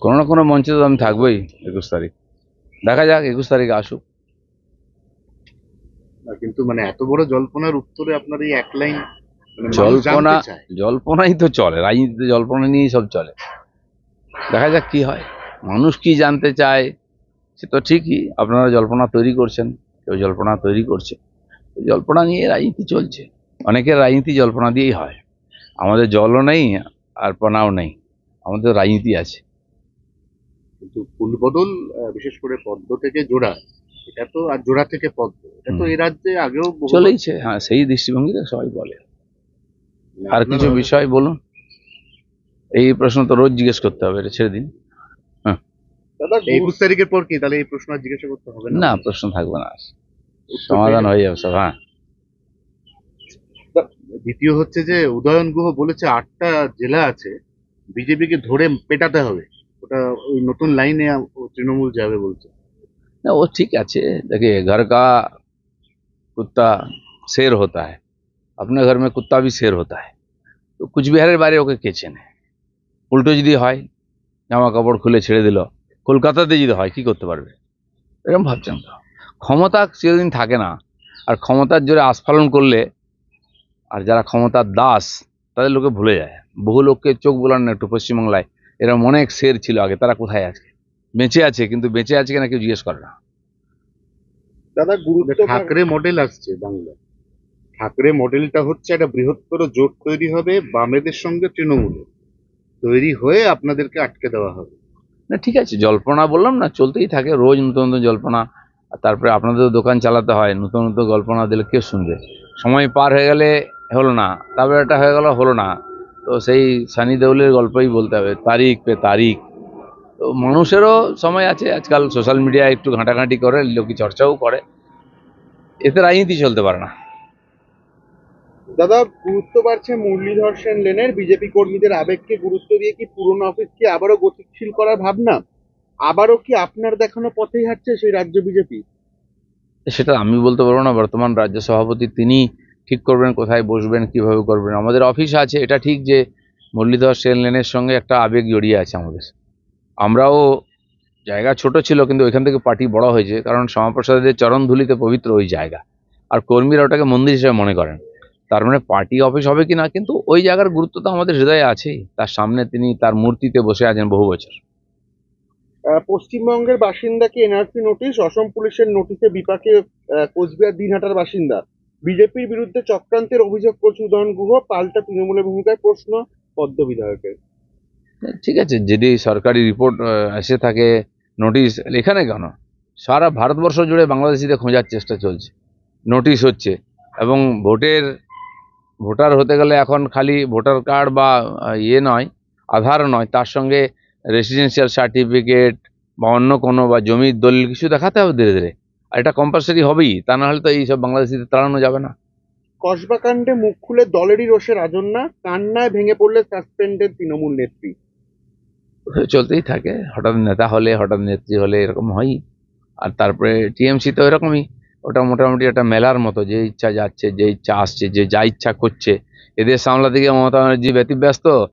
কোনো না কোনো মঞ্চে তো আমি থাকবোই 21 তারিখ। দেখা যাক 21 তারিখে আসুক। কিন্তু মানে এত বড় জল্পনার উত্তরে আপনার এই এক লাইন, মানুষ জল্পনা, জানতে চায়। জল্পনাই তো চলে, রাজনীতিতে জল্পনা নিয়েই সব চলে। দেখা যাক কি হয়, মানুষ কি জানতে চায়। সে তো ঠিকই, আপনারা জল্পনা তৈরি করছেন, কেউ জল্পনা তৈরি করছে, জল্পনা নিয়ে রাজনীতি চলছে। অনেকের রাজনীতি জল্পনা দিয়েই হয়। আমাদের জলও নেই আর পনাও নেই, আমাদের রাজনীতি আছে। কিন্তু ফুলবদল, বিশেষ করে পদ্ম থেকে জোড়া, এটা তো, আর জোড়া থেকে পদ্ম, এটা তো এই রাজ্যে আগেও বহুবার চলেইছে। হ্যাঁ, সেই দৃষ্টিভঙ্গিতে সবাই বলে। আর কিছু আপনারা- বিষয় বলুন, এই প্রশ্ন তো রোজ জিজ্ঞেস করতে হবে, এটা ছেড়ে দিন। হ্যাঁ, দাদা 21 তারিখের পর কি তাহলে এই প্রশ্ন আর জিজ্ঞাসা করতে হবে না? না প্রশ্ন থাকবে না, উত্তর পেয়ে সমাধান যাবেন। হয়ে যাবে সব। হ্যাঁ, দ্বিতীয় হচ্ছে যে উদয়ন গুহ বলেছে 8টা জেলা আছে, বিজেপিকে ধরে পেটাতে হবে, ওটা ওই নতুন লাইনে তৃণমূল যাবে বলছে। না वो ठीक আছে। देखिए, घर का कुत्ता शेर होता है, अपने घर में कुत्ता भी शेर होता है। তো কুচবিহারের বাইরে ওকে কে চেনে? উল্টো যদি হয়, জামা কাপড় খুলে ছেড়ে দিল, কলকাতাতে যদি হয় কি করতে পারবে? এরকম ভাবছেন তো? ক্ষমতা চিরদিন থাকে না, আর ক্ষমতার জোরে আস্ফালন করলে, আর যারা ক্ষমতার দাস তাদের লোকে ভুলে যায়। বহু লোককে চোখ বোলান না একটু পশ্চিমবাংলায়, এরকম অনেক শের ছিল আগে, তারা কোথায় আছে? বেঁচে আছে, কিন্তু বেঁচে আছে কিনা কেউ জিজ্ঞেস করে না। দাদা ঠাকরে মডেল আসছে বাংলা, ঠাকরে মডেলটা হচ্ছে একটা বৃহত্তর জোট তৈরি হবে বামেদের সঙ্গে তৃণমূলের, তৈরি হয়ে আপনাদেরকে আটকে দেওয়া হবে। না ঠিক আছে, জল্পনা বললাম না, চলতেই থাকে রোজ নতুন নতুন জল্পনা। আর তারপরে আপনাদের দোকান চালাতে হয়, নতুন নতুন গল্পনা দিলে কে শুনবে? সময় পার হয়ে গেলে হলো না, তারপরে এটা হয়ে গেল হলো না, তো সেই সানি দেওলের গল্পই বলতে হবে, তারিখ পে তারিখ। তো মানুষেরও সময় আছে, আজকাল সোশ্যাল মিডিয়ায় একটু ঘাঁটাঘাঁটি করে, লোকে চর্চাও করে, এতে রাজনীতি চলতে পারে না। দাদা গুরুত্ব বাড়ছে মুরলীধর সেন লেনের, বিজেপি কর্মীদের আবেগকে গুরুত্ব দিয়ে কি পুরনো অফিসকে আবারও গতিশীল করার ভাবনা? আবারও কি আপনার দেখানো পথেই হাঁটছে সেই রাজ্য বিজেপি? সেটা আমি বলতে পারবো না, বর্তমান রাজ্য সভাপতি তিনি ঠিক করবেন কোথায় বসবেন, কিভাবে করবেন। আমাদের অফিস আছে, এটা ঠিক যে মুরলীধর সেন লেনের সঙ্গে একটা আবেগ জড়িয়ে আছে আমাদের। আমরাও, জায়গা ছোট ছিল কিন্তু ওইখান থেকে পার্টি বড় হয়েছে, কারণ শ্যামাপ্রসাদের চরণধুলিতে পবিত্র ওই জায়গা, আর কর্মীরা ওটাকে মন্দির হিসেবে মনে করেন। তার মানে পার্টি অফিস হবে কিনা, কিন্তু ওই জায়গার গুরুত্ব তো আমাদের হৃদয়ে আছেই। তার সামনে তিনি তার মূর্তিতে বসে আছেন বহু বছর। পশ্চিমবঙ্গের বাসিন্দাকে এনআরসি নোটিশ, অসম পুলিশের নোটিশে বিপাকে কোচবিহার দিনহাটার বাসিন্দা। বিজেপির বিরুদ্ধে চক্রান্তের অভিযোগ করছে উদয়ন গুহ, পাল্টা তৃণমূলের ভূমিকায় প্রশ্ন পদ্ম বিধায়কের। ঠিক আছে, যদি সরকারি রিপোর্ট এসে থাকে, নোটিশ এখানে কেন, সারা ভারতবর্ষ জুড়ে বাংলাদেশিদের খোঁজার চেষ্টা চলছে, নোটিশ হচ্ছে। এবং ভোটার হতে গেলে এখন খালি ভোটার কার্ড বা ইয়ে নয়, আধার নয়, তার সঙ্গে রেসিডেন্সিয়াল সার্টিফিকেট বা অন্য কোনো বা জমির দলিল কিছু দেখাতে হবে ধীরে ধীরে। আর এটা কম্পালসারি হবেই, তা না হলে তো এই সব বাংলাদেশিদের তাড়ানো যাবে না। কসবা কাণ্ডে মুখ খুলে দলেরই রোষে রাজন্যা, কান্নায় ভেঙে পড়লে সাসপেন্ডেড তৃণমূল নেত্রী। চলতেই থাকে, হঠাৎ নেতা হলে, হঠাৎ নেত্রী হলে এরকম হয়ই। আর তারপরে টিএমসি তো এরকমই, ওটা মোটামুটি একটা মেলার মতো, যে ইচ্ছা যাচ্ছে, যে ইচ্ছা আসছে, যে যা ইচ্ছা করছে। এদের সামলাতে গিয়ে মমতা ব্যানার্জি ব্যতিব্যস্ত,